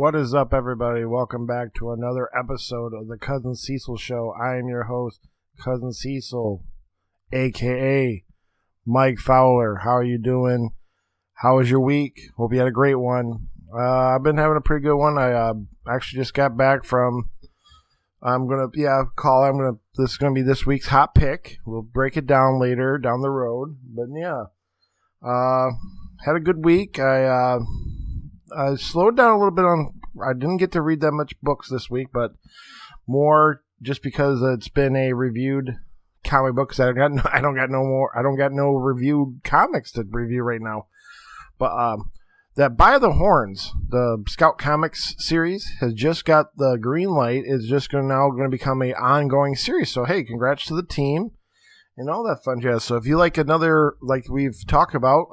What is up, everybody? Welcome back to another episode of the Cousin Cecil Show. I am your host, Cousin Cecil, a.k.a. Mike Fowler. How are you doing? How was your week? Hope you had a great one. I've been having a pretty good one. I actually just got back from, this is going to be this week's hot pick. We'll break it down later down the road. But yeah, had a good week. I slowed down a little bit I didn't get to read that much books this week, but more just because it's been a reviewed comic book. Cause I don't got no reviewed comics to review right now. But that By the Horns, the Scout Comics series, has just got the green light. It's just going to become an ongoing series. So hey, congrats to the team and all that fun jazz. So if you like another, like we've talked about,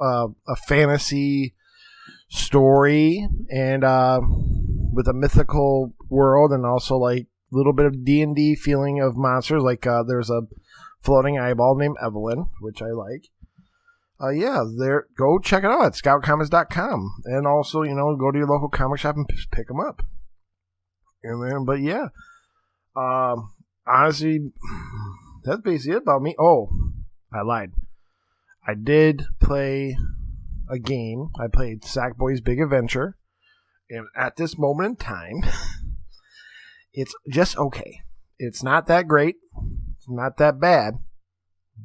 a fantasy story and with a mythical world and also like a little bit of D&D feeling of monsters, like there's a floating eyeball named Evelyn, which I like. Go check it out at scoutcomics.com, and also go to your local comic shop and pick them up. Honestly, that's basically it about me. Oh, I lied. I did play a game. I played Sackboy's Big Adventure, and at this moment in time, it's just okay. It's not that great. It's not that bad.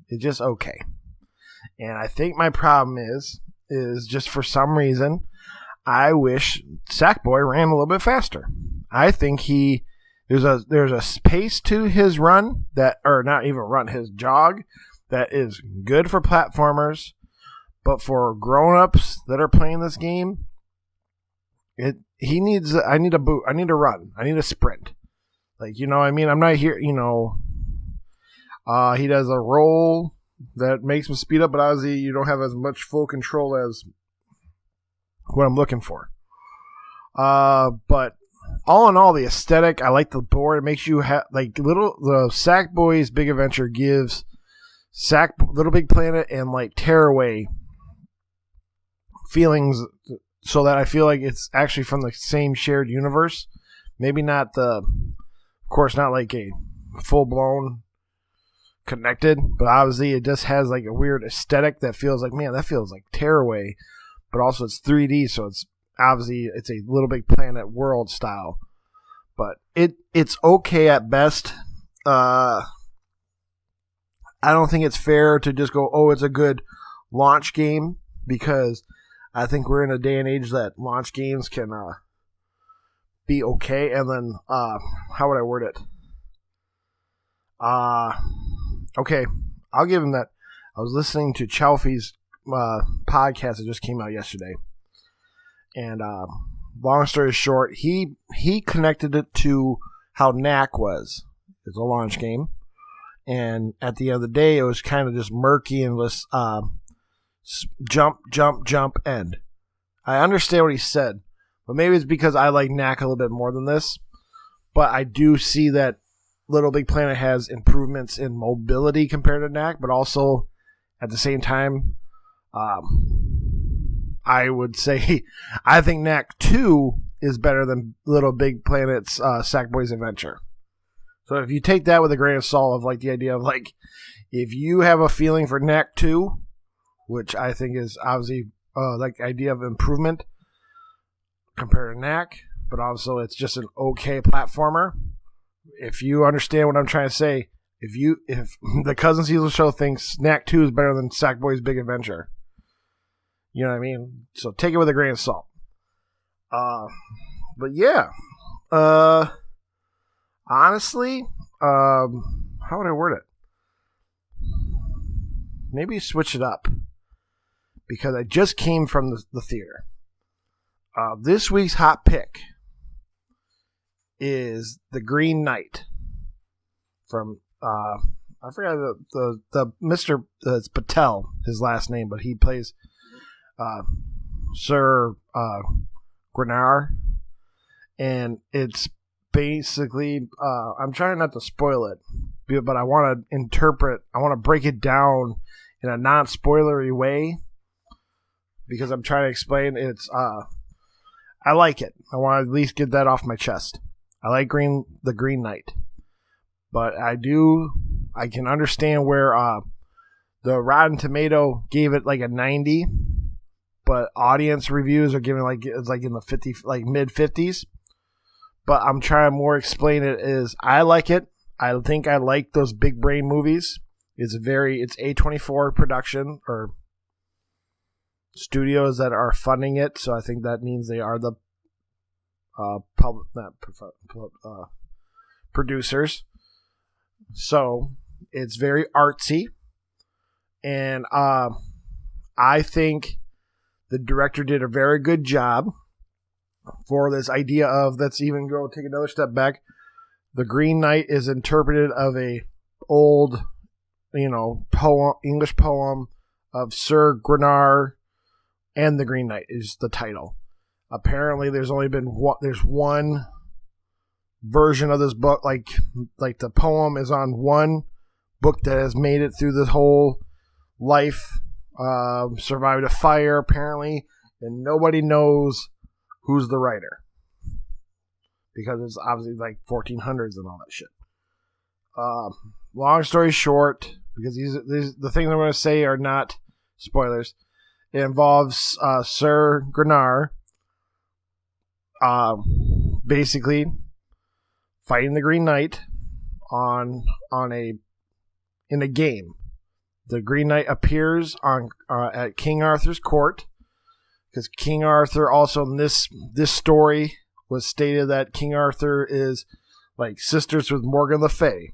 It's just okay. And I think my problem is just for some reason, I wish Sackboy ran a little bit faster. I think there's a pace to his run his jog that is good for platformers. But for grown-ups that are playing this game, I need a boot. I need a run. I need a sprint. Like, I'm not here, he does a roll that makes him speed up, but obviously you don't have as much full control as what I'm looking for. But all in all, the aesthetic, I like the board. It makes you have, the Sackboy's Big Adventure gives Little Big Planet and like Tearaway feelings, so that I feel like it's actually from the same shared universe. Maybe not of course not like a full-blown connected, but obviously it just has like a weird aesthetic that feels like, man, that feels like Tearaway, but also it's 3D, so it's obviously it's a Little Big Planet world style. But it's okay at best. I don't think it's fair to just go, oh, it's a good launch game, because I think we're in a day and age that launch games can be okay. And then, how would I word it? Okay, I'll give him that. I was listening to Chalfie's podcast that just came out yesterday. And long story short, he connected it to how Knack was. It's a launch game. And at the end of the day, it was kind of just murky and was jump, end. I understand what he said, but maybe it's because I like Knack a little bit more than this. But I do see that Little Big Planet has improvements in mobility compared to Knack, but also at the same time, I would say I think Knack 2 is better than Little Big Planet's Sackboy's Adventure. So if you take that with a grain of salt of like the idea of like, if you have a feeling for Knack 2, which I think is obviously like the idea of improvement compared to Knack, but also it's just an okay platformer. If you understand what I'm trying to say, if the Cousin Cecil Show thinks Knack 2 is better than Sackboy's Big Adventure, you know what I mean? So take it with a grain of salt. But yeah, honestly, how would I word it? Maybe switch it up, because I just came from the theater. This week's hot pick is The Green Knight from I forgot the Mr. It's Patel, his last name, but he plays Sir Grenard, and it's basically I'm trying not to spoil it, but I want to break it down in a non-spoilery way, because I'm trying to explain it's I like it. I want to at least get that off my chest. I like the Green Knight. But I can understand where the Rotten Tomato gave it like a 90, but audience reviews are giving it's like in the 50, like mid 50s. But I'm trying to more explain it is I like it. I think I like those big brain movies. It's A24 production or studios that are funding it, so I think that means they are the producers. So it's very artsy, and I think the director did a very good job for this idea of, let's even go take another step back. The Green Knight is interpreted of a old, English poem of Sir Grenard, and the Green Knight is the title. Apparently, there's one version of this book, like the poem is on one book that has made it through the whole life, survived a fire apparently, and nobody knows who's the writer because it's obviously like 1400s and all that shit. Long story short, because the things I'm going to say are not spoilers, it involves Sir Grenard basically fighting the Green Knight in a game. The Green Knight appears at King Arthur's court, because King Arthur also in this story was stated that King Arthur is like sisters with Morgan Le Fay.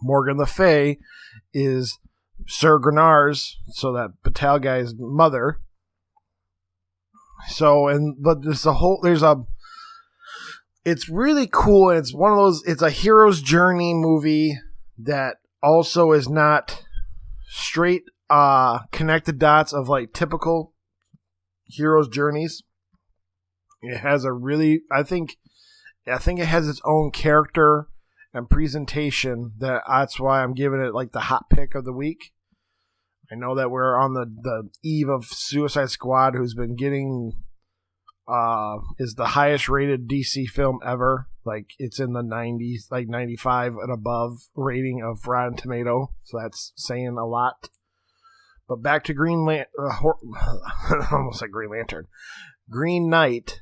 Morgan Le Fay is Sir Grenard's, so that Batal guy's mother. So, it's really cool, and it's one of those, it's a hero's journey movie that also is not straight connect the dots of like typical hero's journeys. It has I think it has its own character and presentation. That's why I'm giving it like the hot pick of the week. I know that we're on the eve of Suicide Squad, who's been getting is the highest rated DC film ever. Like it's in the 90s, like 95 and above rating of Rotten Tomato. So that's saying a lot. But back to almost like Green Lantern. Green Knight.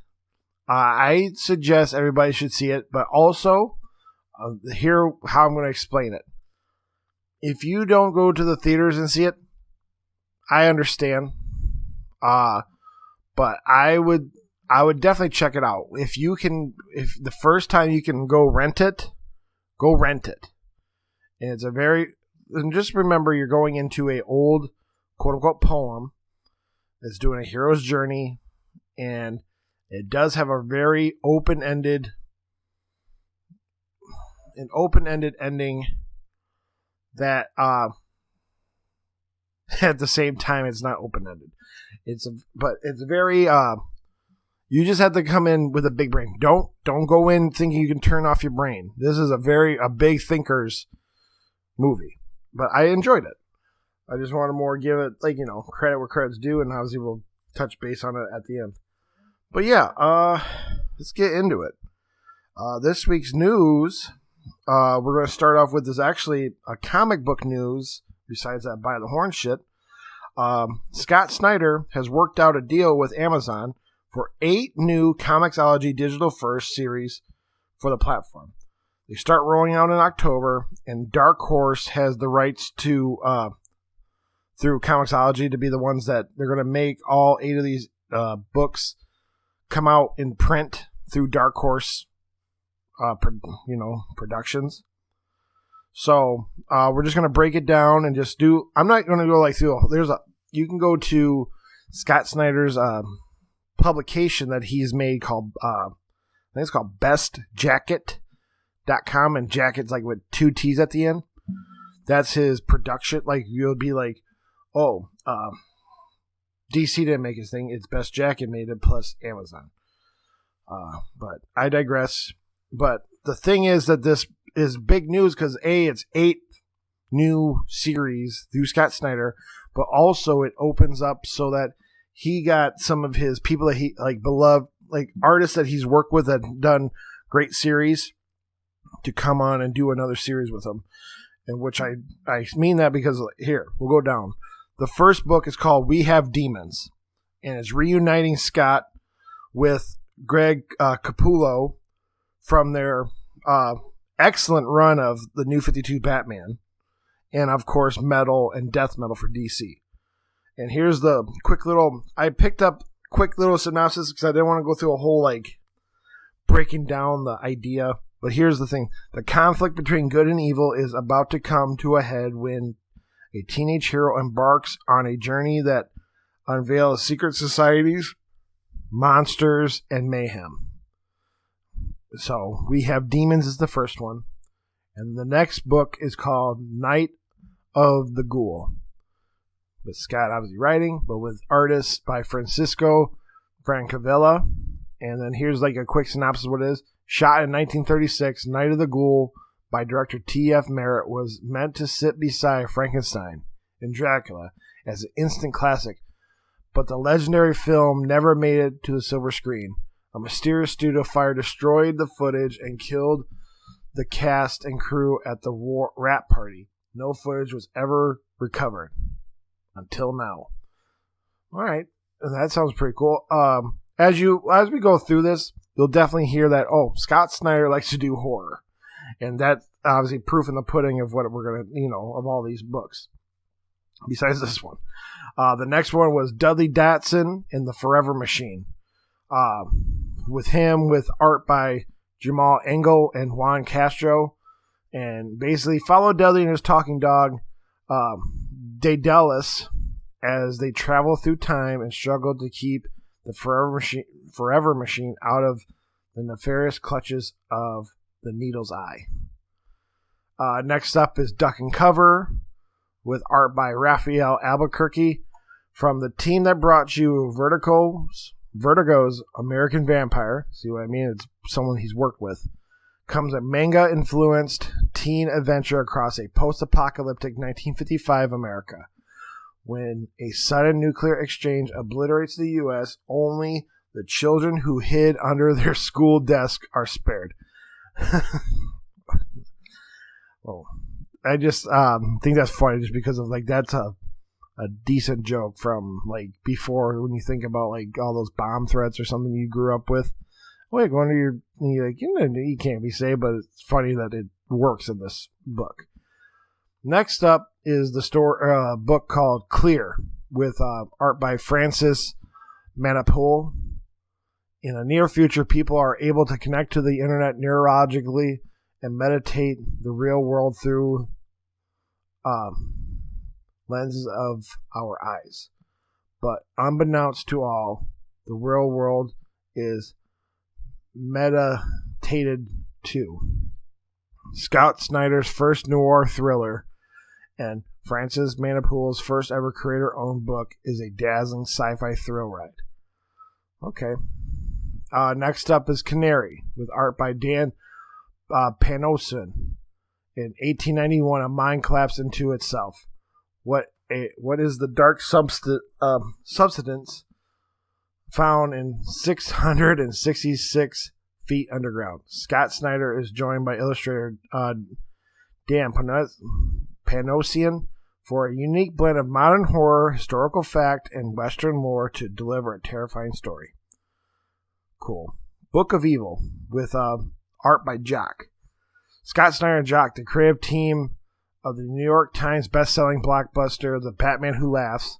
I suggest everybody should see it, but also here how I'm going to explain it. If you don't go to the theaters and see it, I understand. But I would definitely check it out. If the first time you can go rent it. And and just remember you're going into a old quote unquote poem that's doing a hero's journey, and it does have a very open-ended ending that at the same time it's not open-ended. But it's very you just have to come in with a big brain. Don't go in thinking you can turn off your brain. This is a big thinker's movie. But I enjoyed it. I just want to more give it credit where credit's due, and obviously we'll touch base on it at the end. But yeah, let's get into it. This week's news, we're going to start off with is actually a comic book news. Besides that, by the horn shit. Scott Snyder has worked out a deal with Amazon for 8 new Comixology digital first series for the platform. They start rolling out in October, and Dark Horse has the rights to through Comixology to be the ones that they're going to make all 8 of these books come out in print through Dark Horse productions. So we're just going to break it down and just do. I'm not going to go through. You can go to Scott Snyder's publication that he's made called I think it's called bestjacket.com, and jacket's like with 2 T's at the end. That's his production. Like you'll be like, DC didn't make his thing. It's Best Jacket made it plus Amazon. But I digress. But the thing is that this is big news because it's 8 new series through Scott Snyder, but also it opens up so that he got some of his people that he beloved, like artists that he's worked with that done great series to come on and do another series with him. And which I mean that because here, we'll go down. The first book is called We Have Demons, and it's reuniting Scott with Greg Capullo from their excellent run of the New 52 Batman, and of course metal and death metal for DC. And here's the quick little, I picked up quick little synopsis because I didn't want to go through a whole like breaking down the idea. But here's the thing. The conflict between good and evil is about to come to a head when a teenage hero embarks on a journey that unveils secret societies, monsters, and mayhem. So, We Have Demons is the first one. And the next book is called Night of the Ghoul. With Scott obviously writing, but with artists by Francisco Francavilla. And then here's like a quick synopsis of what it is. Shot in 1936, Night of the Ghoul by director T.F. Merritt was meant to sit beside Frankenstein and Dracula as an instant classic, but the legendary film never made it to the silver screen. A mysterious studio fire destroyed the footage and killed the cast and crew at the wrap party. No footage was ever recovered until now. All right, that sounds pretty cool. As we go through this, you'll definitely hear that, Scott Snyder likes to do horror. And that's obviously proof in the pudding of what we're going to, of all these books. Besides this one. The next one was Dudley Datson in The Forever Machine. With art by Jamal Engel and Juan Castro. And basically follow Dudley and his talking dog, Daedalus, as they travel through time and struggle to keep the Forever Machine out of the nefarious clutches of the Needle's Eye. Next up is Duck and Cover with art by Raphael Albuquerque from the team that brought you Vertigo's American Vampire. See what I mean? It's someone he's worked with. Comes a manga-influenced teen adventure across a post-apocalyptic 1955 America. When a sudden nuclear exchange obliterates the U.S., only the children who hid under their school desk are spared. I just think that's funny just because of that's a decent joke from before when you think about all those bomb threats or something you grew up with. Going to you're like, you can't be saved, but it's funny that it works in this book. Next up is the book called Clear with art by Francis Manapul. In a near future, people are able to connect to the internet neurologically and meditate the real world through lenses of our eyes. But unbeknownst to all, the real world is meditated too. Scott Snyder's first noir thriller and Francis Manapul's first ever creator-owned book is a dazzling sci-fi thrill ride. Okay. Next up is Canary with art by Dan Panosian. In 1891, a mine collapsed into itself. What is the dark substance found in 666 feet underground? Scott Snyder is joined by illustrator Dan Panosian for a unique blend of modern horror, historical fact, and Western lore to deliver a terrifying story. Cool. Book of Evil with art by Jock. Scott Snyder and Jock, the creative team of the New York Times best-selling blockbuster The Batman Who Laughs,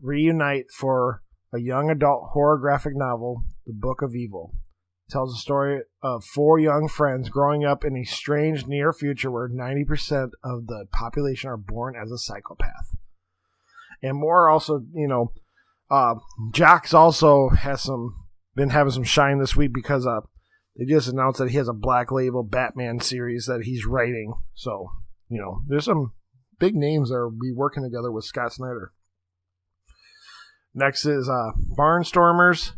reunite for a young adult horror graphic novel, The Book of Evil. It tells the story of four young friends growing up in a strange near future where 90% of the population are born as a psychopath. And more also, Jock's also been having some shine this week because they just announced that he has a Black Label Batman series that he's writing. So, there's some big names that will be working together with Scott Snyder. Next is Barnstormers,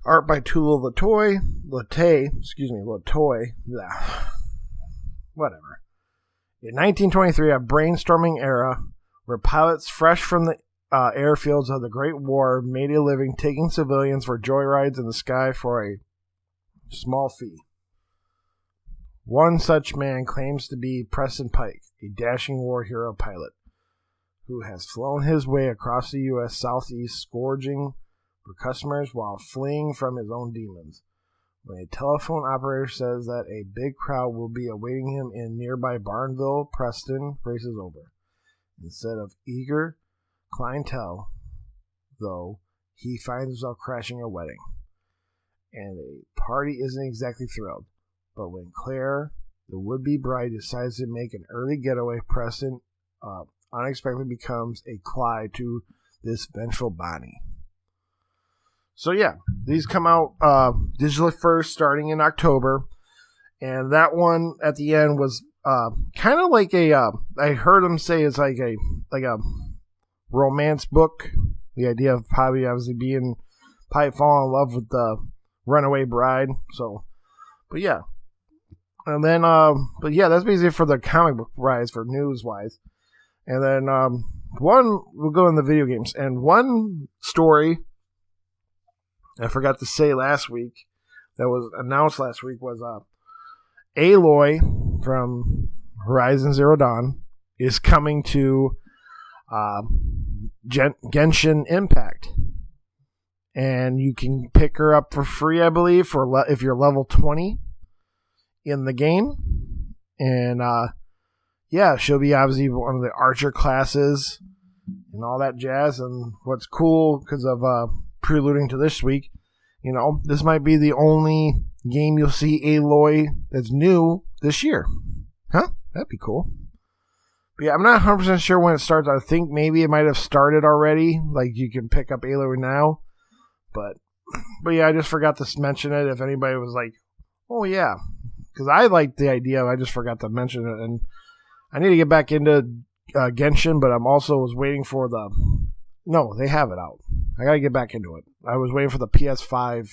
art by Tula Latoy. Yeah. Whatever. In 1923, a brainstorming era where pilots fresh from the airfields of the Great War made a living taking civilians for joyrides in the sky for a small fee. One such man claims to be Preston Pike, a dashing war hero pilot, who has flown his way across the U.S. Southeast, scourging for customers while fleeing from his own demons. When a telephone operator says that a big crowd will be awaiting him in nearby Barnville, Preston races over. Instead of eager clientele, though, he finds himself crashing a wedding. And a party isn't exactly thrilled. But when Claire, the would-be bride, decides to make an early getaway, Preston unexpectedly becomes a Clyde to this vengeful Bonnie. So yeah, these come out digitally first, starting in October, and that one at the end was kind of like a. I heard them say it's like a romance book. The idea of probably obviously falling in love with the runaway bride. So, but yeah, and then but yeah, that's basically for the comic book rise for news wise. And then we'll go in the video games, and one story I forgot to say last week, that was announced last week, was Aloy from Horizon Zero Dawn is coming to Genshin Impact. And you can pick her up for free, I believe, if you're level 20 in the game. And yeah, she'll be obviously one of the archer classes and all that jazz. And what's cool, because of preluding to this week, this might be the only game you'll see Aloy that's new this year. Huh? That'd be cool. But yeah, I'm not 100% sure when it starts. I think maybe it might have started already. Like, you can pick up Aloy now. But yeah, I just forgot to mention it if anybody was like, oh yeah. Because I like the idea. I just forgot to mention it. And I need to get back into Genshin, but I'm also was waiting for the... No, they have it out. I gotta get back into it. I was waiting for the PS5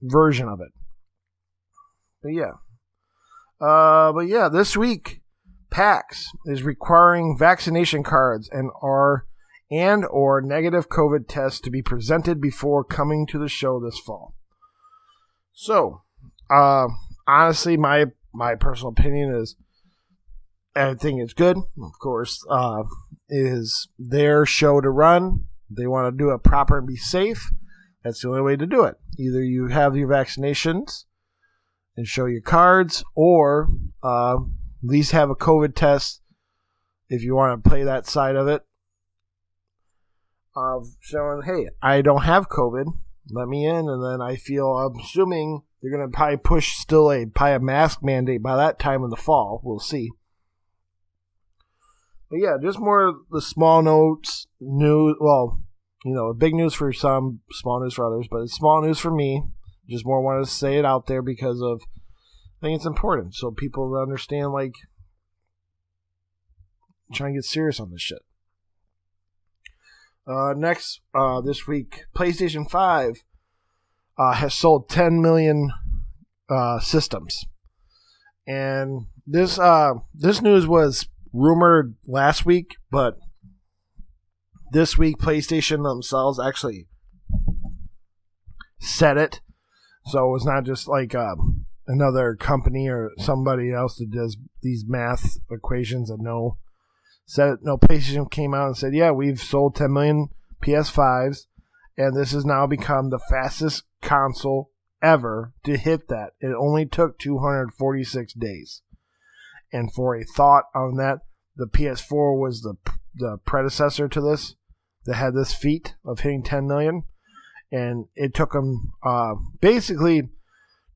version of it. But yeah, this week, PAX is requiring vaccination cards and or negative COVID tests to be presented before coming to the show this fall. So, honestly, my personal opinion is everything is good. Of course, is their show to run. They want to do it proper and be safe. That's the only way to do it. Either you have your vaccinations and show your cards, or at least have a COVID test if you want to play that side of it. Of showing, hey, I don't have COVID. Let me in. And then I'm assuming they're going to probably push still a mask mandate by that time in the fall. We'll see. But yeah, just more the small notes, news. Well, big news for some, small news for others, but it's small news for me. Just more wanted to say it out there because I think it's important so people understand, like, trying to get serious on this shit. Next, this week, PlayStation 5 has sold 10 million systems. And this news was rumored last week, but this week PlayStation themselves actually said it. So it was not just like another company or somebody else that does these math equations and PlayStation came out and said, yeah, we've sold 10 million PS5s, and this has now become the fastest console ever to hit that. It only took 246 days. And for a thought on that, the PS4 was the predecessor to this that had this feat of hitting 10 million. And it took them basically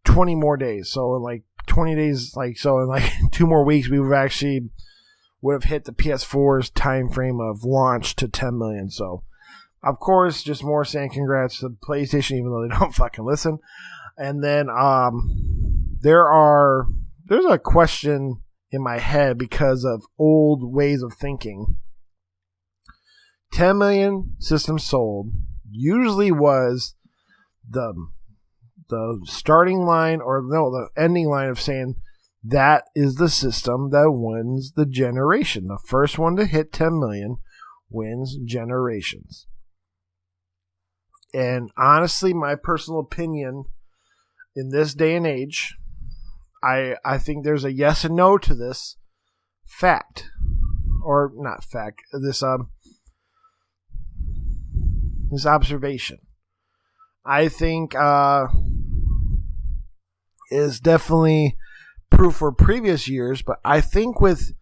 20 more days. So in like 20 days, so in like 2 more weeks, we would have hit the PS4's time frame of launch to 10 million. So, of course, just more saying congrats to PlayStation, even though they don't fucking listen. And then there's a question in my head because of old ways of thinking. 10 million systems sold usually was the starting line, or no, the ending line of saying that is the system that wins the generation. The first one to hit 10 million wins generations. And honestly, my personal opinion in this day and age, I think there's a yes and no to this fact. Or not fact, this observation. I think is definitely proof for previous years, but I think with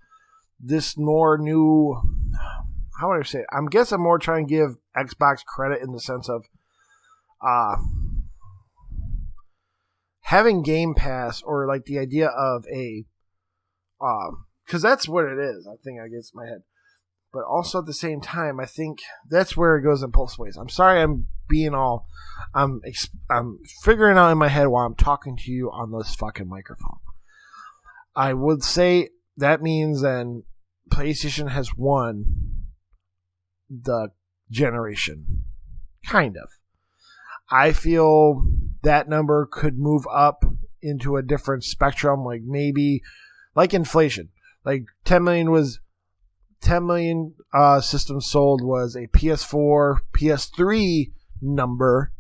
this more new, how would I say it? I guess I'm more trying to give Xbox credit in the sense of having Game Pass, or like the idea of a because that's what it is. I think I guess in my head. But also at the same time, I think that's where it goes in both ways. I'm sorry I'm being all... I'm figuring out in my head while I'm talking to you on this fucking microphone. I would say that means then PlayStation has won the generation. Kind of. I feel that number could move up into a different spectrum, like maybe... like inflation. Like 10 million systems sold was a PS4, PS3 number.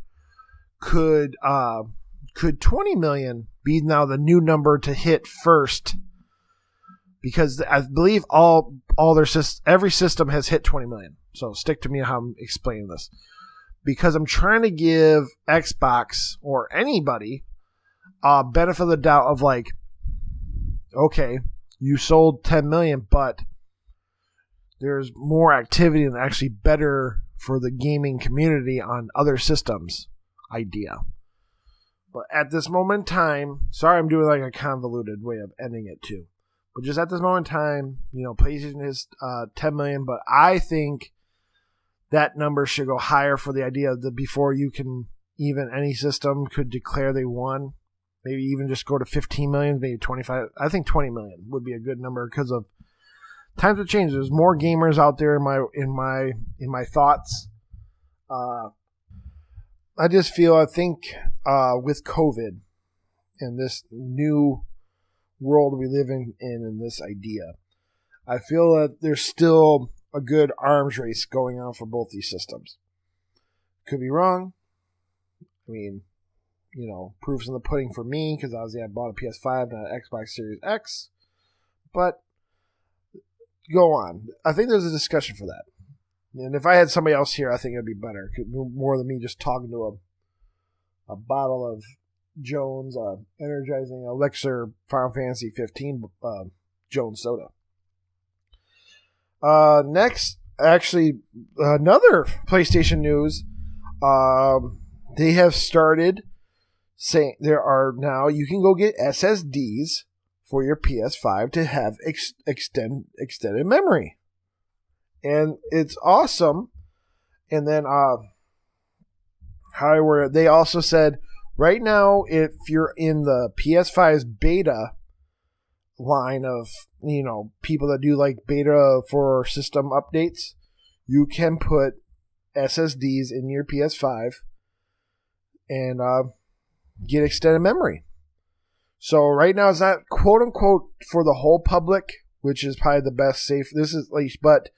Could 20 million be now the new number to hit first? Because I believe every system has hit 20 million. So stick to me how I'm explaining this. Because I'm trying to give Xbox or anybody a benefit of the doubt of like, okay, you sold 10 million, but there's more activity and actually better for the gaming community on other systems idea. But at this moment in time, sorry I'm doing like a convoluted way of ending it too. But just at this moment in time, PlayStation is 10 million, but I think that number should go higher for the idea that before you can even any system could declare they won. Maybe even just go to 15 million, maybe 25. I think 20 million would be a good number because of times have changed. There's more gamers out there in my thoughts. I just feel, I think with COVID and this new world we live in this idea, I feel that there's still a good arms race going on for both these systems. Could be wrong. I mean, proof's in the pudding for me because obviously I bought a PS5 and an Xbox Series X. But go on. I think there's a discussion for that. And if I had somebody else here, I think it'd be better. More than me just talking to a bottle of Jones energizing elixir Final Fantasy 15 Jones soda. Next, actually, another PlayStation news. They have started saying there are now, you can go get SSDs for your PS5 to have extended memory. And it's awesome. And then they also said right now, if you're in the PS5's beta line of, people that do like beta for system updates, you can put SSDs in your PS5 and get extended memory. So right now it's not quote unquote for the whole public, which is probably the best safe. This is at least, but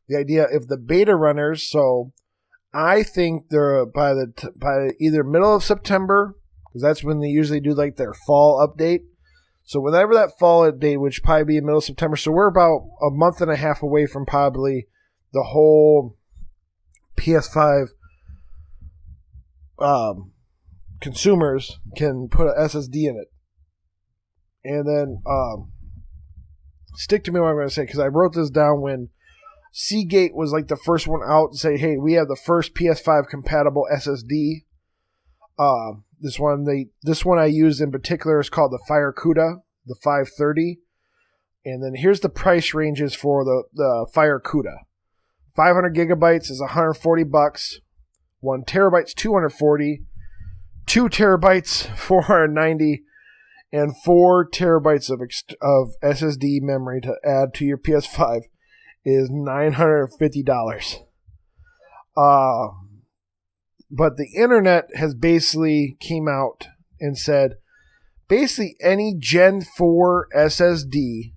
the idea if the beta runners. So I think they're by either middle of September, because that's when they usually do like their fall update. So whenever that fall update, which probably be in middle of September, so we're about a month and a half away from probably the whole PS5 consumers can put an SSD in it. And then stick to me what I'm going to say, because I wrote this down when Seagate was like the first one out to say, hey, we have the first PS5 compatible SSD. This one I used in particular is called the FireCuda, the 530. And then here's the price ranges for the FireCuda. 500 gigabytes is $140. 1 terabyte's $240. 2 terabytes, $490. And 4 terabytes of SSD memory to add to your PS5 is $950. But the internet has basically came out and said, basically any Gen 4 SSD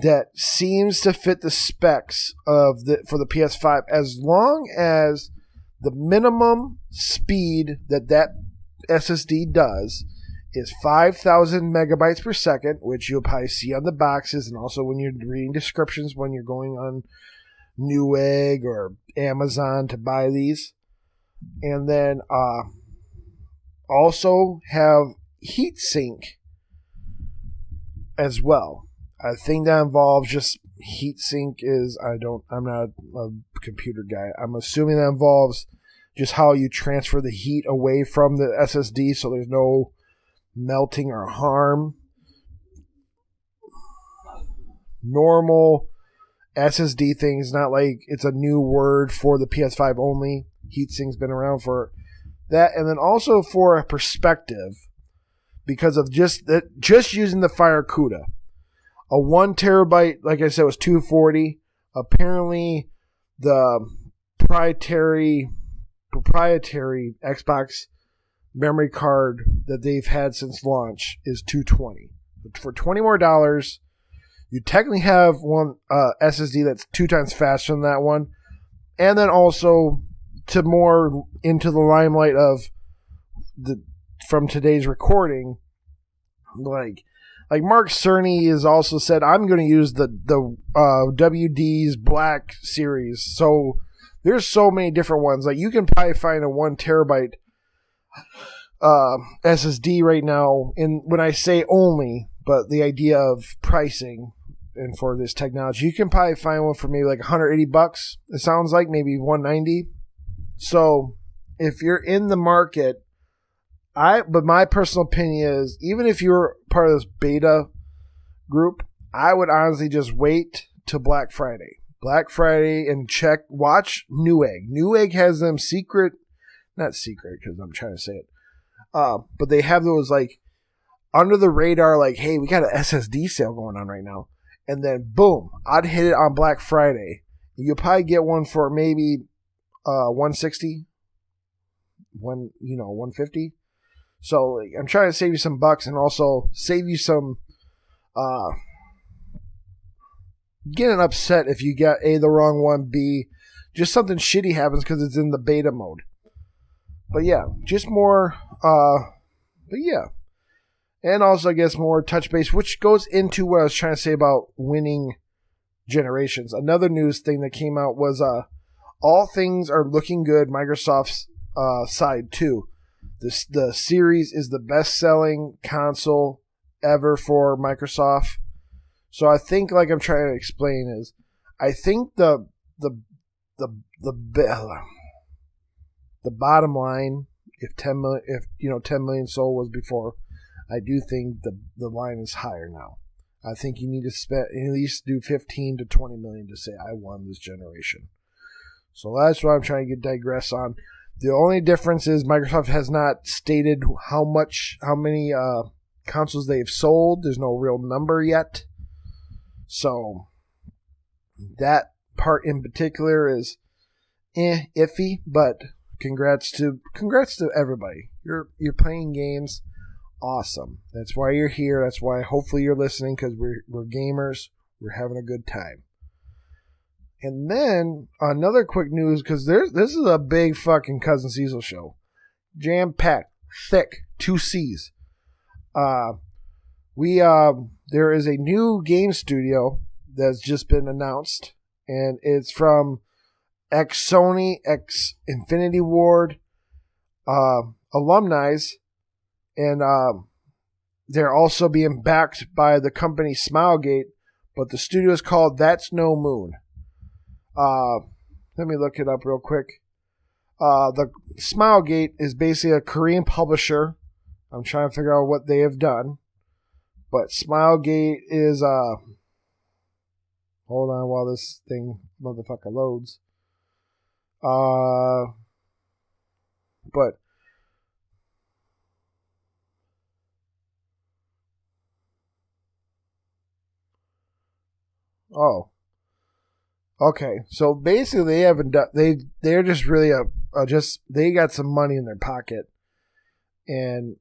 that seems to fit the specs for the PS5, as long as the minimum speed that SSD does is 5,000 megabytes per second, which you'll probably see on the boxes and also when you're reading descriptions when you're going on Newegg or Amazon to buy these. And then also have heatsink as well. I think that involves just heatsink I'm not a computer guy. I'm assuming that involves just how you transfer the heat away from the SSD so there's no melting or harm. Normal SSD things, not like it's a new word for the PS5 only. Heatsink's been around for that, and then also for a perspective, because of just using the Fire CUDA. A 1 terabyte, like I said, was $240. Apparently, the proprietary Xbox memory card that they've had since launch is $220. For $20 more, you technically have one SSD that's 2 times faster than that one, and then also to more into the limelight of from today's recording, like Mark Cerny has also said, I'm going to use the WD's Black series. So there's so many different ones. Like you can probably find a 1 terabyte SSD right now. And when I say only, but the idea of pricing and for this technology, you can probably find one for maybe like $180. It sounds like maybe $190. So if you're in the market, but my personal opinion is, even if you're part of this beta group, I would honestly just wait till Black Friday and watch Newegg. Newegg has them not secret because I'm trying to say it, but they have those like under the radar, like, hey, we got an SSD sale going on right now, and then boom, I'd hit it on Black Friday. You'll probably get one for maybe $160, $150. So like, I'm trying to save you some bucks and also save you some getting upset if you get A, the wrong one, B, just something shitty happens because it's in the beta mode. But yeah, just more, but yeah. And also I guess more touch base, which goes into what I was trying to say about winning generations. Another news thing that came out was all things are looking good Microsoft's side too. The Series is the best-selling console ever for Microsoft. So I think, like I'm trying to explain, is I think the bottom line, if 10 million sold was before, I do think the line is higher now. I think you need to spend at least do 15 to 20 million to say I won this generation. So that's what I'm trying to digress on. The only difference is Microsoft has not stated how many consoles they've sold. There's no real number yet. So that part in particular is iffy, but congrats to everybody. You're playing games. Awesome. That's why you're here. That's why hopefully you're listening, because we're gamers. We're having a good time. And then another quick news, because this is a big fucking Cousin Cecil show. Jam-packed, thick, 2 C's. There is a new game studio that's just been announced, and it's from ex-Sony, ex-Infinity Ward alumni, and they're also being backed by the company Smilegate, but the studio is called That's No Moon. Let me look it up real quick. The Smilegate is basically a Korean publisher. I'm trying to figure out what they have done. But Smilegate is, hold on while this thing motherfucker loads. But oh, okay. So basically, they haven't done. They're just really they got some money in their pocket, and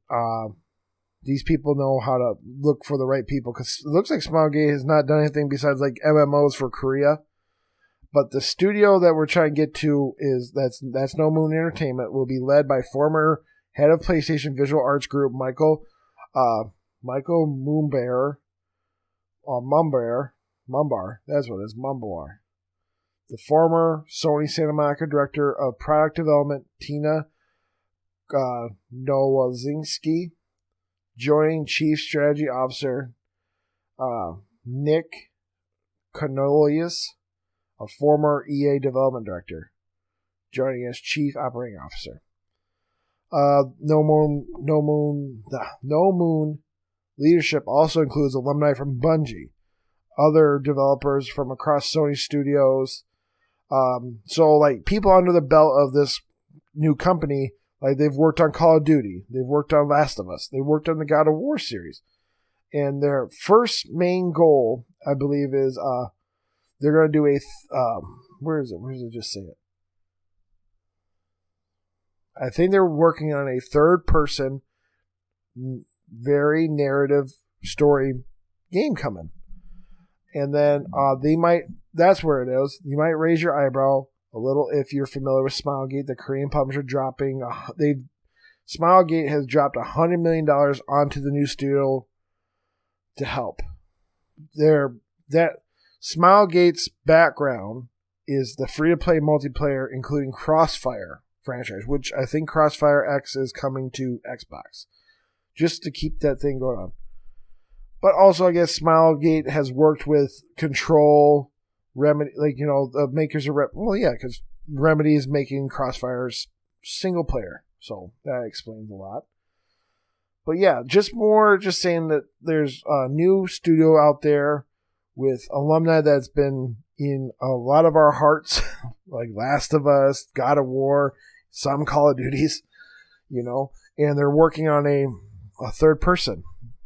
these people know how to look for the right people, because it looks like Smilegate has not done anything besides like MMOs for Korea. But the studio that we're trying to get to is that's No Moon Entertainment, will be led by former head of PlayStation Visual Arts Group Michael Mumbar. Mumbar, that's what it is, Mumbar. The former Sony Santa Monica director of product development, Tina Nowazinski, joining Chief Strategy Officer Nick Canolius, a former EA development director, joining as Chief Operating Officer. No Moon leadership also includes alumni from Bungie, other developers from across Sony Studios. So like people under the belt of this new company, like they've worked on Call of Duty, they've worked on Last of Us, they worked on the God of War series, and their first main goal, I believe, is they're going to do a where is it? Where does it just say it? I think they're working on a third-person, very narrative story game coming. And then they might, that's where it is. You might raise your eyebrow a little if you're familiar with Smilegate, the Korean publisher dropping, Smilegate has dropped $100 million onto the new studio to help. Smilegate's background is the free-to-play multiplayer, including Crossfire franchise, which I think Crossfire X is coming to Xbox, just to keep that thing going on. But also, I guess Smilegate has worked with Control, Remedy, like, you know, the makers of because Remedy is making Crossfire's single player, so that explains a lot. But yeah, just saying that there's a new studio out there with alumni that's been in a lot of our hearts, like Last of Us, God of War, some Call of Duties, you know, and they're working on a third-person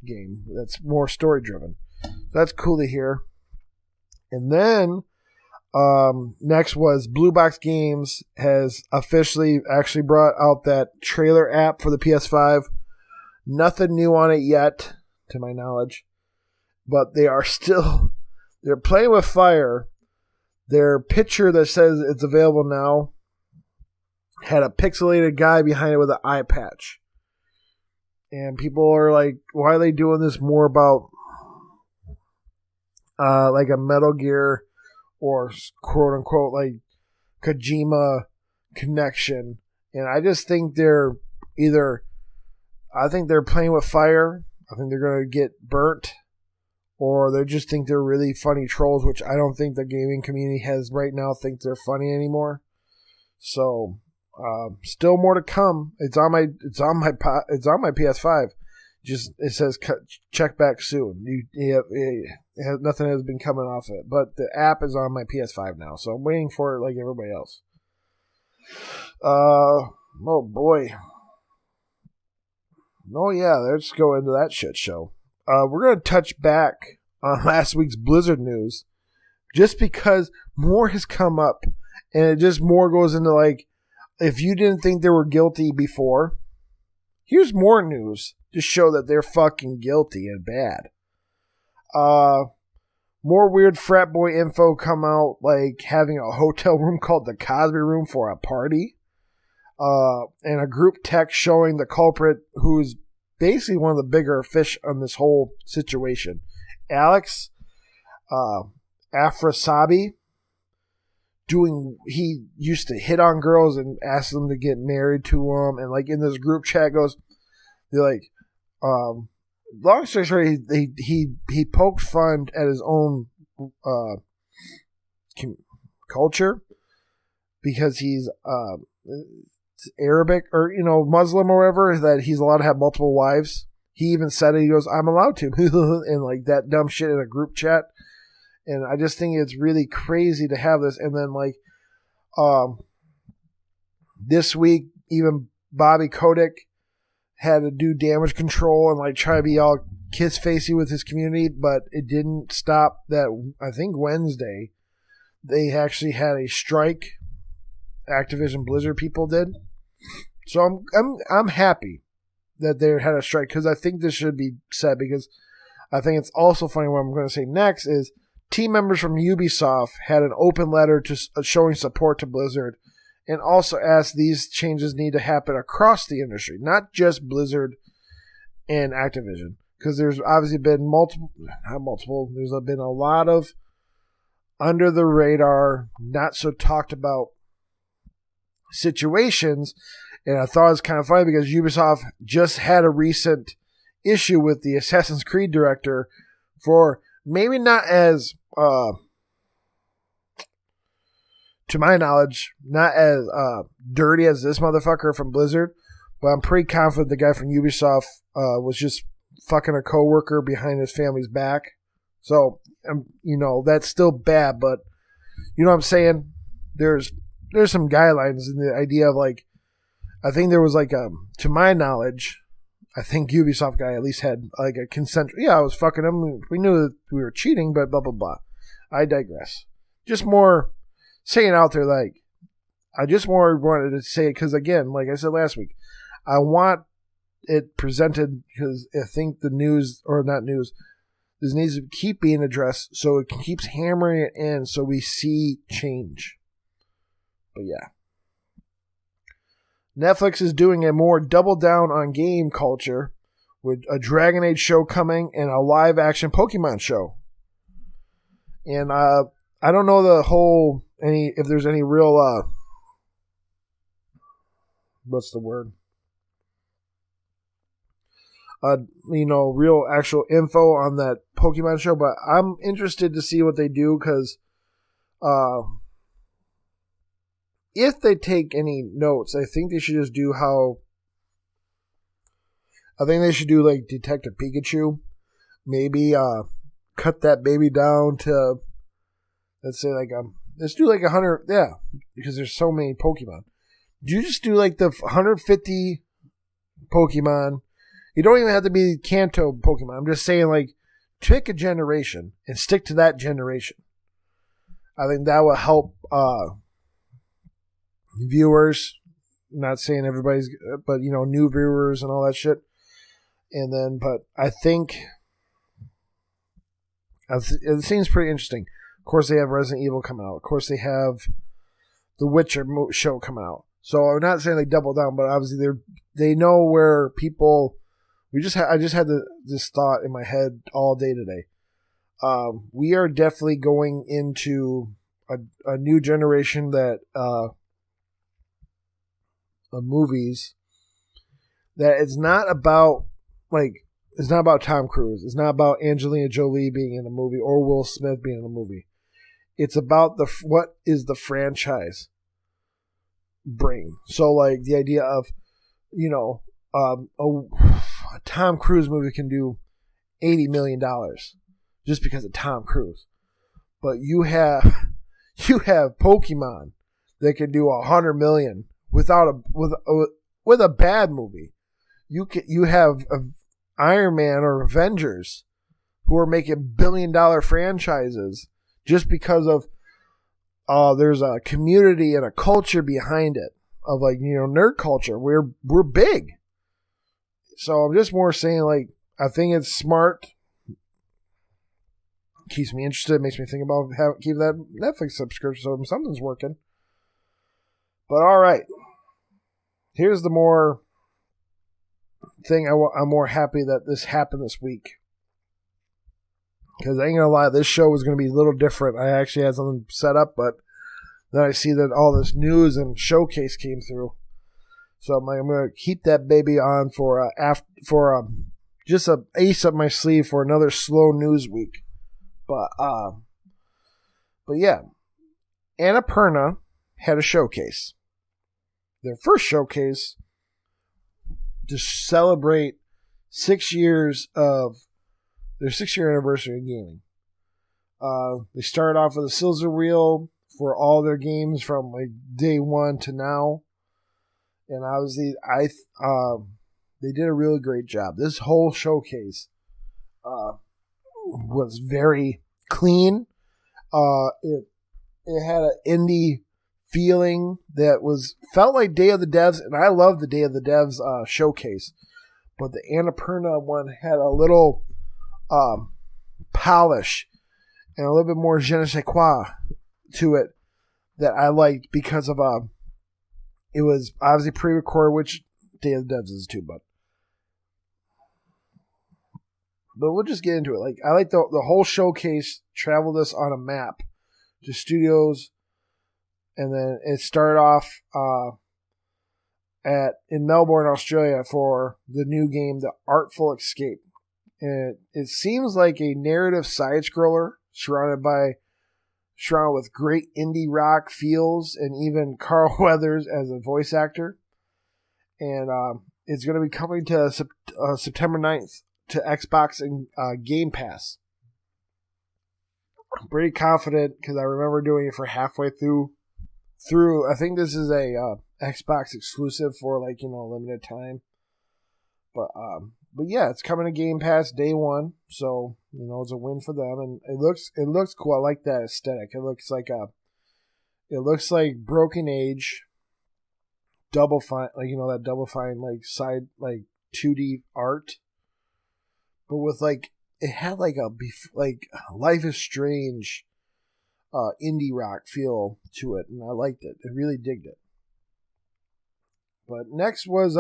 game that's more story-driven. That's cool to hear. And then next was Blue Box Games has officially actually brought out that trailer app for the PS5. Nothing new on it yet, to my knowledge, but they're playing with fire. Their picture that says it's available now had a pixelated guy behind it with an eye patch. And people are like, why are they doing this more about like a Metal Gear or quote unquote like Kojima connection? And I just think they're playing with fire. I think they're going to get burnt, or they just think they're really funny trolls, which I don't think the gaming community has right now think they're funny anymore. So, still more to come. It's on my PS5. Just it says check back soon. Nothing has been coming off it, but the app is on my PS5 now, so I'm waiting for it like everybody else. Oh boy. Oh yeah, let's go into that shit show. We're going to touch back on last week's Blizzard news, just because more has come up, and it just more goes into like, if you didn't think they were guilty before, here's more news to show that they're fucking guilty and bad. More weird frat boy info come out, like having a hotel room called the Cosby Room for a party. And a group text showing the culprit, who's basically one of the bigger fish on this whole situation. Alex Afrasabi, he used to hit on girls and ask them to get married to him, and like in this group chat they're like, long story short, he poked fun at his own culture because he's Arabic or Muslim or whatever, that he's allowed to have multiple wives. He even said it. He goes, "I'm allowed to," and like that dumb shit in a group chat. And I just think it's really crazy to have this. And then like this week, even Bobby Kotick had to do damage control and like try to be all kiss facey with his community, but it didn't stop that. I think Wednesday they actually had a strike. Activision Blizzard people did. So I'm happy that they had a strike, because I think this should be said, because I think it's also funny. What I'm going to say next is team members from Ubisoft had an open letter to showing support to Blizzard, and also asked these changes need to happen across the industry, not just Blizzard and Activision, because there's obviously been there's been a lot of under the radar, not so talked about situations, and I thought it was kind of funny because Ubisoft just had a recent issue with the Assassin's Creed director for maybe not as to my knowledge, not as dirty as this motherfucker from Blizzard, but I'm pretty confident the guy from Ubisoft was just fucking a coworker behind his family's back. So, that's still bad, but you know what I'm saying? There's some guidelines in the idea of, like, I think there was, like, to my knowledge, I think Ubisoft guy at least had, like, a consent. Yeah, I was fucking him. We knew that we were cheating, but blah, blah, blah. I digress. Just more saying out there, like, I just more wanted to say it because, again, like I said last week, I want it presented because I think the news, or not news, this needs to keep being addressed so it keeps hammering it in so we see change. But yeah. Netflix is doing a more double down on game culture with a Dragon Age show coming and a live action Pokemon show. And I don't know if there's any real what's the word? Real actual info on that Pokemon show, but I'm interested to see what they do because if they take any notes, I think they should just do they should do like Detective Pikachu. Maybe cut that baby down to, let's say, let's do like 100, yeah, because there's so many Pokemon. You just do like the 150 Pokemon. You don't even have to be Kanto Pokemon. I'm just saying, like, pick a generation and stick to that generation. I think that will help viewers. I'm not saying everybody's, but, new viewers and all that shit. And then, but I think it seems pretty interesting. Of course, they have Resident Evil coming out. Of course, they have the Witcher show coming out. So I'm not saying they double down, but obviously they know where people. I just had this thought in my head all day today. We are definitely going into a new generation that of movies that it's not about Tom Cruise. It's not about Angelina Jolie being in a movie or Will Smith being in a movie. It's about what is the franchise bring. So, like, the idea of, a Tom Cruise movie can do $80 million just because of Tom Cruise. But you have Pokemon that can do $100 million with a bad movie. You have Iron Man or Avengers who are making billion-dollar franchises just because of there's a community and a culture behind it of, like, nerd culture. We're big. So I'm just more saying, like, I think it's smart. Keeps me interested. Makes me think about keep that Netflix subscription so something's working. But all right. Here's the more thing I'm more happy that this happened this week. Because I ain't going to lie, this show was going to be a little different. I actually had something set up, but then I see that all this news and showcase came through. So I'm going to keep that baby on for just a ace up my sleeve for another slow news week. But yeah, Annapurna had a showcase. Their first showcase to celebrate 6 years of their 6-year anniversary of gaming. They started off with a scissor reel for all their games from, like, day one to now. And obviously, they did a really great job. This whole showcase was very clean. It had an indie feeling that felt like Day of the Devs, and I love the Day of the Devs showcase. but the Annapurna one had a little polish and a little bit more je ne sais quoi to it that I liked because of it was obviously pre-recorded, which Day of the Devs is too, but we'll just get into it. Like, I like the whole showcase traveled us on a map to studios, and then it started off in Melbourne, Australia, for the new game, The Artful Escape. And it seems like a narrative side scroller surrounded with great indie rock feels, and even Carl Weathers as a voice actor. And it's going to be coming to September 9th to Xbox and Game Pass. I'm pretty confident because I remember doing it for halfway through. I think this is a Xbox exclusive for a limited time. But yeah, it's coming to Game Pass day one, so it's a win for them, and it looks cool. I like that aesthetic. It looks like Broken Age, Double Fine, that Double Fine side 2D art, but with it had Life is Strange, indie rock feel to it, and I liked it. I really digged it. But next was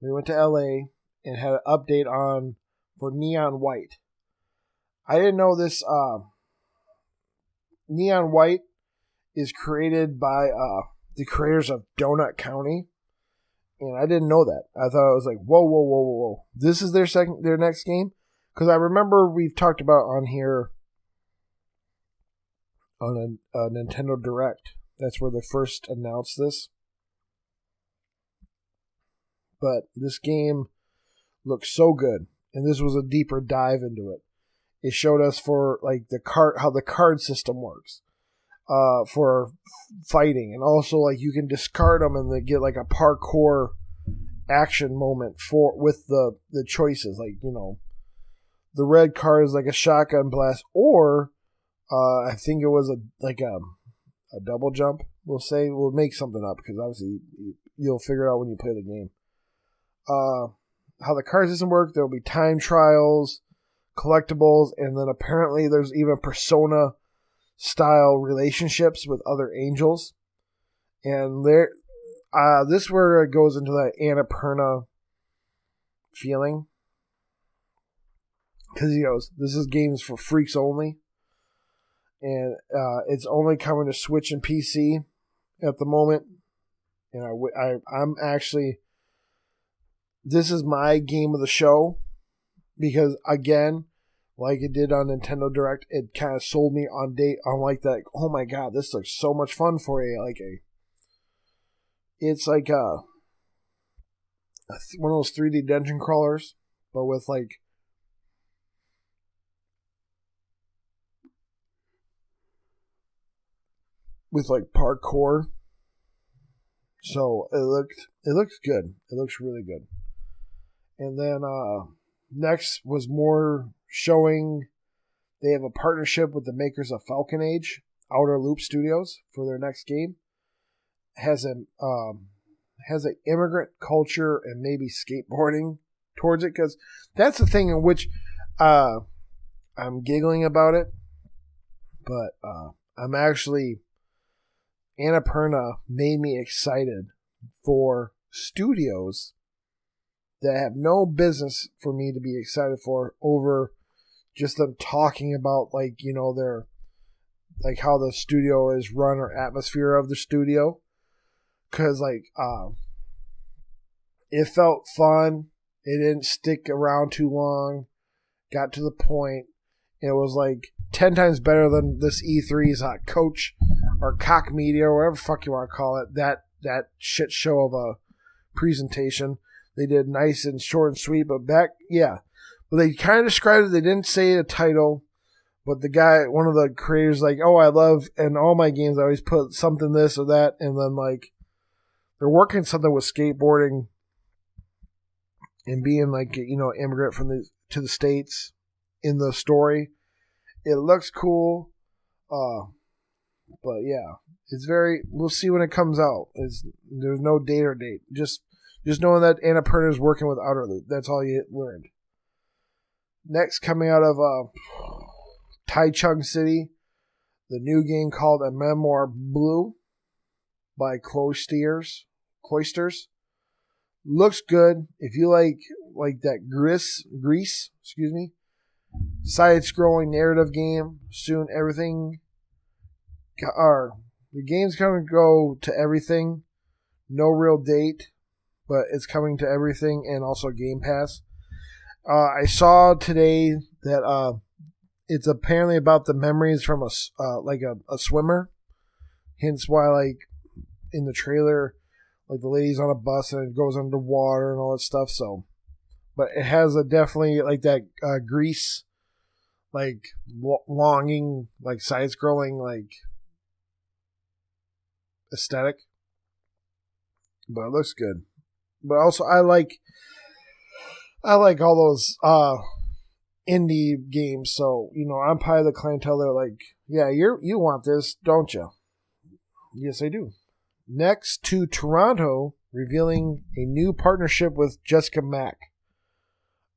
we went to LA and had an update for Neon White. I didn't know this. Neon White is created by the creators of Donut County, and I didn't know that. I thought it was like, whoa. This is their next game? Because I remember we've talked about on here on a Nintendo Direct. That's where they first announced this. But this game looks so good, and this was a deeper dive into it. It showed us for how the card system works for fighting, and also you can discard them and they get a parkour action moment with the choices. The red card is a shotgun blast, or I think it was a double jump. We'll make something up because obviously you'll figure it out when you play the game. How the card system works, there'll be time trials, collectibles, and then apparently there's even Persona style relationships with other angels. And this is where it goes into that Annapurna feeling. Because he goes, this is games for freaks only. And it's only coming to Switch and PC at the moment. And I'm actually... This is my game of the show because, again, like it did on Nintendo Direct, it kind of sold me on that. Oh my god, this looks so much fun for it's one of those 3D dungeon crawlers, but with parkour. So it looks good. It looks really good. And then next was more showing they have a partnership with the makers of Falcon Age, Outer Loop Studios, for their next game. Has an immigrant culture and maybe skateboarding towards it, because that's the thing in which I'm giggling about it, but I'm actually... Annapurna made me excited for studios that have no business for me to be excited for over just them talking about their how the studio is run or atmosphere of the studio, because it felt fun. It didn't stick around too long, got to the point. It was 10 times better than this E3's coach or cock media or whatever the fuck you want to call it, that shit show of a presentation. They did nice and short and sweet, but but they kind of described it. They didn't say a title, but the guy, one of the creators, I love, and all my games I always put something this or that, and then they're working something with skateboarding and being immigrant to the States in the story. It looks cool. But yeah, it's we'll see when it comes out. There's no date. Just Just knowing that Annapurna is working with Outer Loop. That's all you learned. Next, coming out of Taichung City, the new game called A Memoir Blue by Cloisters. Looks good. If you like that Grease, side-scrolling narrative game, soon everything, the game's going to go to everything. No real date, but it's coming to everything and also Game Pass. I saw today that it's apparently about the memories from a swimmer. Hence why, in the trailer, the lady's on a bus and it goes underwater and all that stuff. So, but it has a definitely that Grease, longing, side-scrolling, aesthetic. But it looks good. But also, I like all those indie games. So, I'm probably the clientele that yeah, you want this, don't you? Yes, I do. Next to Toronto, revealing a new partnership with Jessica Mack.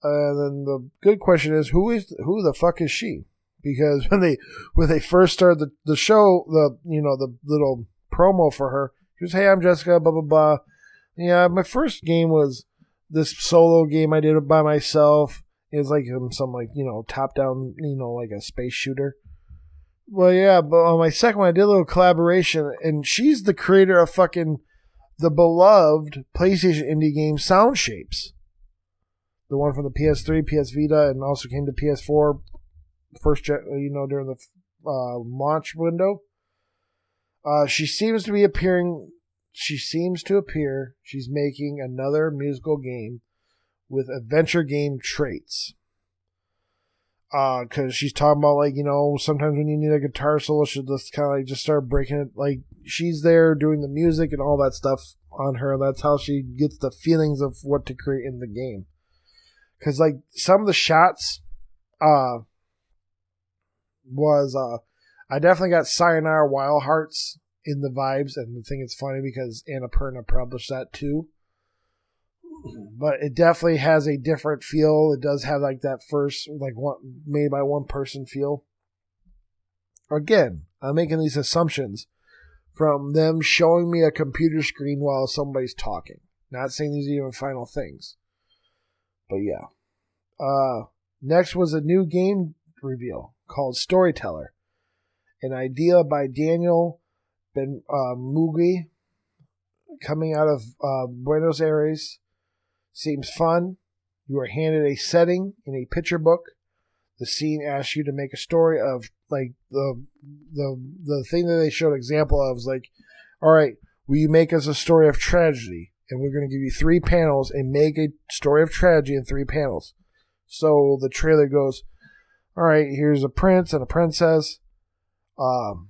Then the good question is, who the fuck is she? Because when they first started the show, the little promo for her, she was, "Hey, I'm Jessica, blah blah blah." Yeah, my first game was this solo game I did by myself. It was some top down, a space shooter. Well, yeah, but on my second one, I did a little collaboration, and she's the creator of the beloved PlayStation indie game Sound Shapes. The one from the PS3, PS Vita, and also came to PS4 first, during the launch window. She seems to appear. She's making another musical game with adventure game traits. Because she's talking about, sometimes when you need a guitar solo, she'll just kind of just start breaking it. She's there doing the music and all that stuff on her. That's how she gets the feelings of what to create in the game. Because, some of the shots, I definitely got Sayonara Wild Hearts in the vibes, and I think it's funny because Annapurna published that too. But it definitely has a different feel. It does have that first one made by one person feel. Again, I'm making these assumptions from them showing me a computer screen while somebody's talking. Not saying these are even final things. But yeah. Next was a new game reveal called Storyteller. An idea by Daniel Mugi, coming out of Buenos Aires. Seems fun. You are handed a setting in a picture book. The scene asks you to make a story of the thing that they showed example of is all right, will you make us a story of tragedy? And we're going to give you 3 panels and make a story of tragedy in 3 panels. So the trailer goes, all right, here's a prince and a princess. The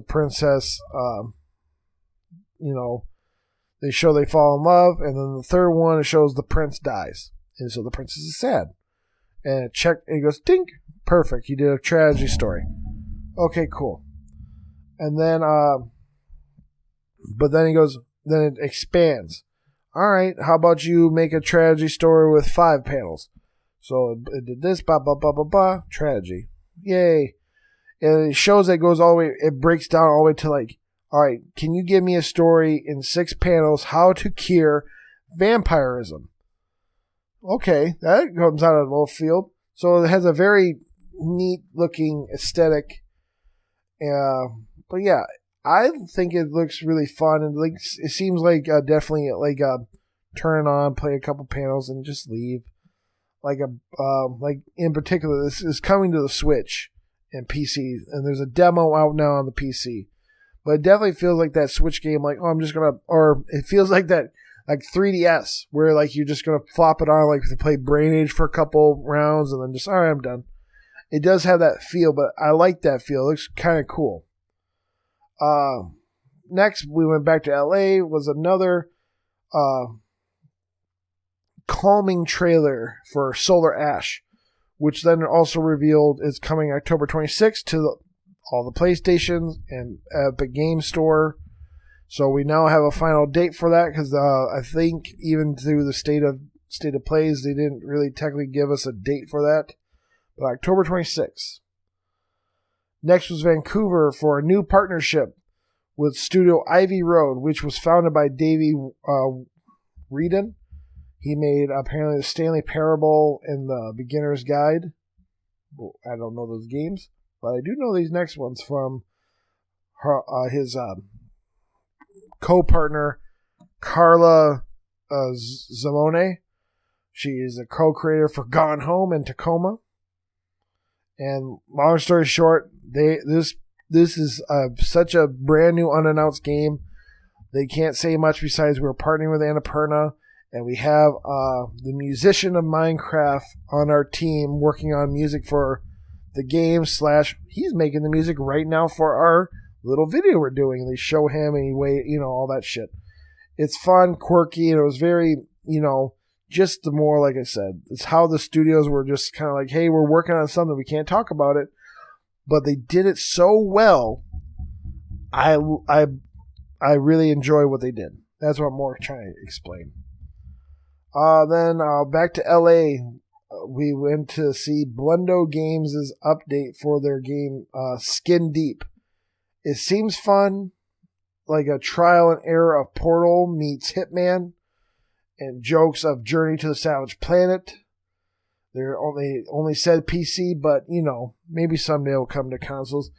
princess, they show they fall in love, and then the third one, it shows the prince dies. And so the princess is sad. And it goes, dink, perfect, you did a tragedy story. Okay, cool. And then, but then then it expands. All right, how about you make a tragedy story with 5 panels? So it did this, blah, blah, blah, blah, blah, tragedy. Yay. And it shows that it goes all the way, it breaks down all the way to all right, can you give me a story in 6 panels how to cure vampirism? Okay, that comes out of left field. So it has a very neat looking aesthetic. But yeah, I think it looks really fun, and it seems definitely turn it on, play a couple panels, and just leave. In particular, this is coming to the Switch and PC, and there's a demo out now on the PC. But it definitely feels like that Switch game, I'm just gonna, or it feels like that, 3DS, where you're just gonna flop it on, to play Brain Age for a couple rounds, and then just, all right, I'm done. It does have that feel, but I like that feel. It looks kind of cool. Next, we went back to LA, was another calming trailer for Solar Ash, which then also revealed is coming October 26th to all the PlayStations and Epic Game Store. So we now have a final date for that because I think even through the state of plays, they didn't really technically give us a date for that. But October 26th. Next was Vancouver for a new partnership with Studio Ivy Road, which was founded by Davey Whedon. He made apparently the Stanley Parable and the Beginner's Guide. Well, I don't know those games, but I do know these next ones from his co-partner Carla Zamone. She is a co-creator for Gone Home and Tacoma. And long story short, this is such a brand new unannounced game. They can't say much besides we're partnering with Annapurna, and we have the musician of Minecraft on our team working on music for the game / he's making the music right now for our little video we're doing. And they show him and he all that shit. It's fun, quirky, and it was very, just the more, like I said, it's how the studios were just kind of like, hey, we're working on something, we can't talk about it, but they did it so well. I really enjoy what they did. That's what I'm more trying to explain. Then back to LA, we went to see Blundo Games' update for their game Skin Deep. It seems fun, like a trial and error of Portal meets Hitman, and jokes of Journey to the Savage Planet. They're only said PC, but maybe someday it'll come to consoles.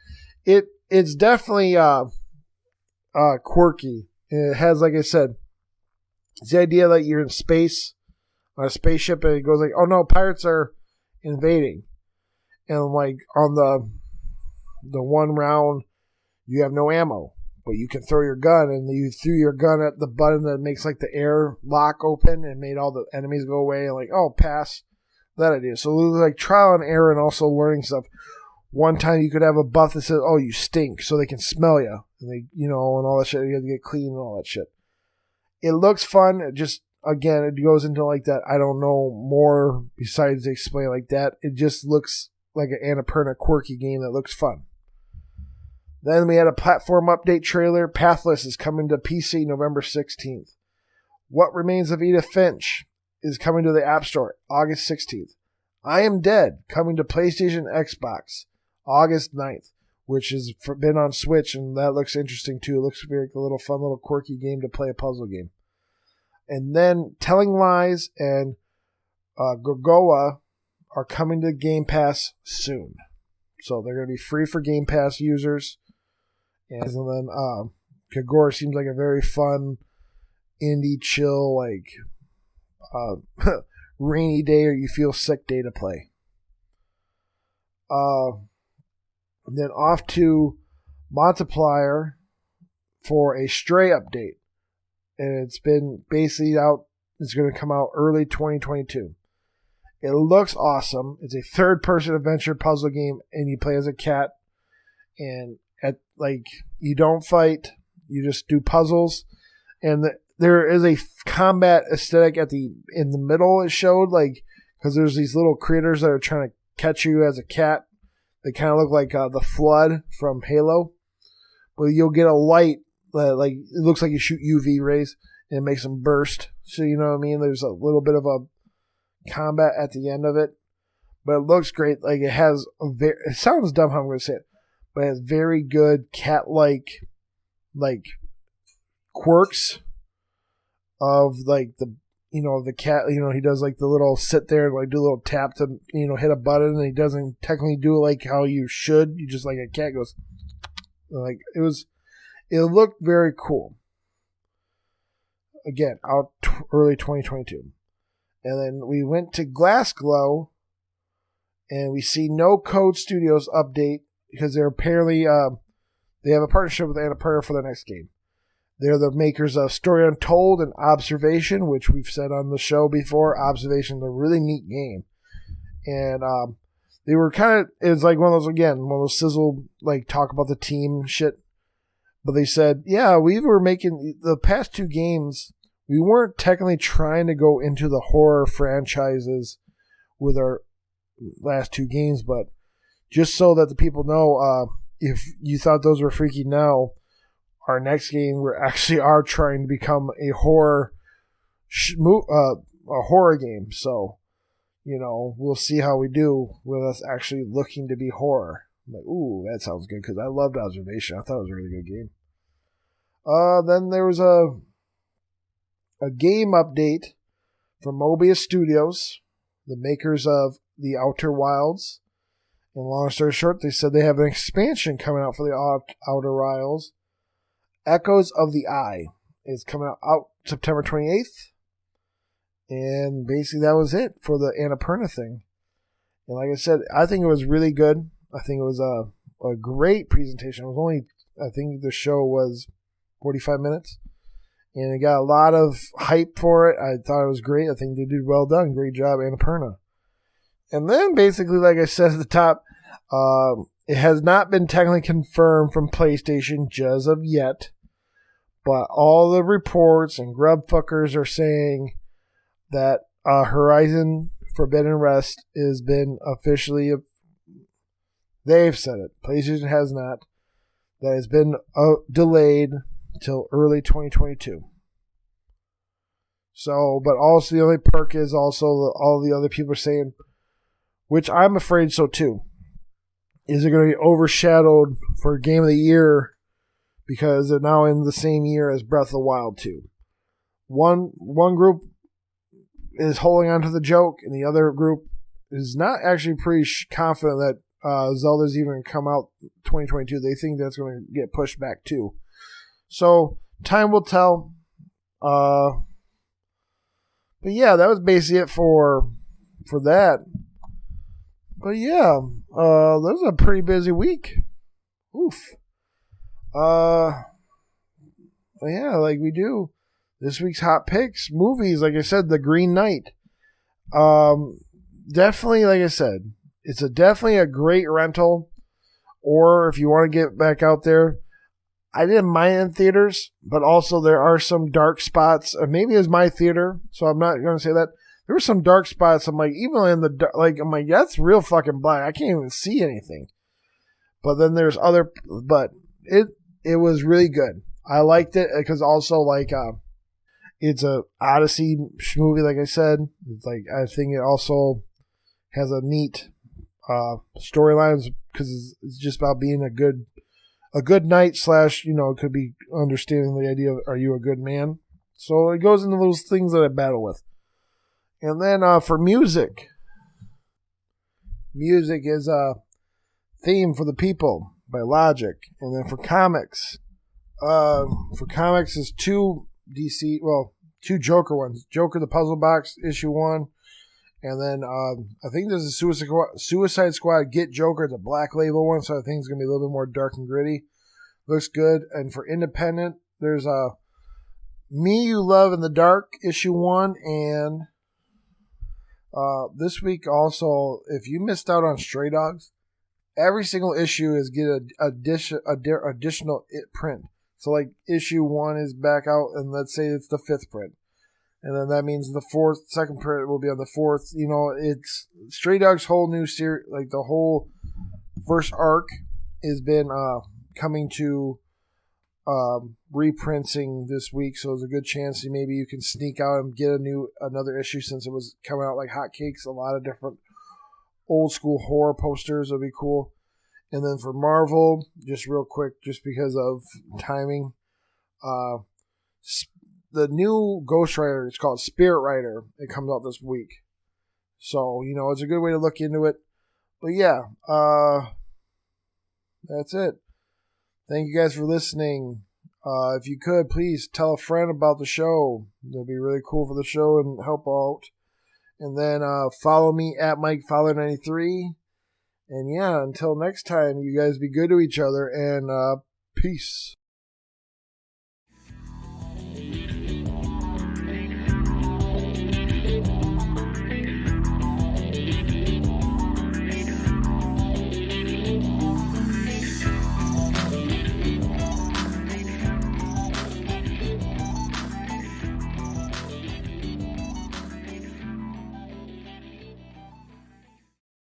It's definitely quirky. It has, like I said, it's the idea that you're in space on a spaceship, and it goes like, oh no, pirates are invading, and like on the one round you have no ammo, but you can throw your gun, and you threw your gun at the button that makes like the air lock open and made all the enemies go away, and like, oh, pass that idea. So it was like trial and error and also learning stuff. One time you could have a buff that says, oh, you stink, so they can smell you, and they, and all that shit. You have to get clean and all that shit. It looks fun. It just, again, it goes into like that. I don't know more besides to explain like that. It just looks like an Annapurna quirky game that looks fun. Then we had a platform update trailer. Pathless is coming to PC November 16th. What Remains of Edith Finch is coming to the App Store August 16th. I Am Dead coming to PlayStation Xbox August 9th, which has been on Switch, and that looks interesting too. It looks like a little fun, little quirky game to play, a puzzle game. And then Telling Lies and Gorgoa are coming to Game Pass soon. So they're going to be free for Game Pass users. And then Kagura seems like a very fun, indie, chill, like rainy day or you feel sick day to play. Then off to Multiplier for a Stray update. And it's been basically out, it's going to come out early 2022. It looks awesome. It's a third-person adventure puzzle game, and you play as a cat. And you don't fight, you just do puzzles. And there is a combat aesthetic in the middle. It showed because there's these little critters that are trying to catch you as a cat. They kind of look like the Flood from Halo, but you'll get a light that it looks like you shoot UV rays and it makes them burst. So you know what I mean. There's a little bit of a combat at the end of it, but it looks great. It has it sounds dumb how I'm going to say it, but it has very good cat-like quirks of the cat. He does the little sit there and do a little tap to hit a button, and he doesn't technically do it how you should. You just a cat goes it looked very cool. Again, out early 2022. And then we went to Glassglow, and we see No Code Studios update because they're apparently they have a partnership with Annapurna for their next game. They're the makers of Story Untold and Observation, which we've said on the show before. Observation is a really neat game, and they were it was one of those sizzle talk about the team shit. But they said, yeah, we were making the past two games. We weren't technically trying to go into the horror franchises with our last two games, but just so that the people know, if you thought those were freaky now, our next game, we actually are trying to become a horror game. So, we'll see how we do with us actually looking to be horror. I'm like, ooh, that sounds good, because I loved Observation. I thought it was a really good game. Then there was a game update from Mobius Studios, the makers of The Outer Wilds. And long story short, they said they have an expansion coming out for the Outer Wilds. Echoes of the Eye is coming out September 28th. And basically that was it for the Annapurna thing. And like I said, I think it was really good. I think it was a great presentation. It was only, I think the show was 45 minutes. And it got a lot of hype for it. I thought it was great. I think they did well done. Great job, Annapurna. And then basically, like I said at the top, it has not been technically confirmed from PlayStation just of yet. But all the reports and grubfuckers are saying that Horizon Forbidden West has been officially, they've said it, PlayStation has not, that has been delayed till early 2022. So, but also the only perk is also all the other people are saying, which I'm afraid so too, is it going to be overshadowed for Game of the Year because they're now in the same year as Breath of the Wild 2. One group is holding on to the joke, and the other group is not actually pretty confident that Zelda's even come out 2022. They think that's going to get pushed back too. So, time will tell. But yeah, that was basically it for that. But yeah, that was a pretty busy week. Oof. Yeah, like we do. This week's hot picks, movies, like I said, The Green Knight. Definitely, like I said, it's definitely a great rental. Or if you want to get back out there, I didn't mind in theaters, but also there are some dark spots. Maybe it's my theater, so I'm not going to say that. There were some dark spots. I'm like, even in the I'm like, that's real fucking black. I can't even see anything. But then there's other, but it was really good. I liked it because also like it's a Odyssey movie, like I said. It's like I think it also has a neat storyline because it's just about being a good knight / it could be understanding the idea of are you a good man. So it goes into those things that I battle with. And then for music is a Theme for the People by Logic. And then for comics is two Joker ones. Joker the Puzzle Box issue 1. And then I think there's a Suicide Squad Get Joker, the black label one, so I think it's going to be a little bit more dark and gritty. Looks good. And for independent, there's Me You Love in the Dark issue 1, and this week also, if you missed out on Stray Dogs, every single issue is get an additional print. So like issue 1 is back out, and let's say it's the 5th print. And then that means the second print will be on the 4th. It's Stray Dogs' whole new series, like the whole first arc has been coming to reprinting this week. So there's a good chance that maybe you can sneak out and get another issue since it was coming out like hotcakes. A lot of different old school horror posters would be cool. And then for Marvel, just real quick, just because of timing, the new Ghost Rider, it's called Spirit Rider. It comes out this week. So, it's a good way to look into it. But yeah, that's it. Thank you guys for listening. If you could, please tell a friend about the show. That'd be really cool for the show and help out. And then follow me at MikeFowler93. And yeah, until next time, you guys be good to each other, and peace.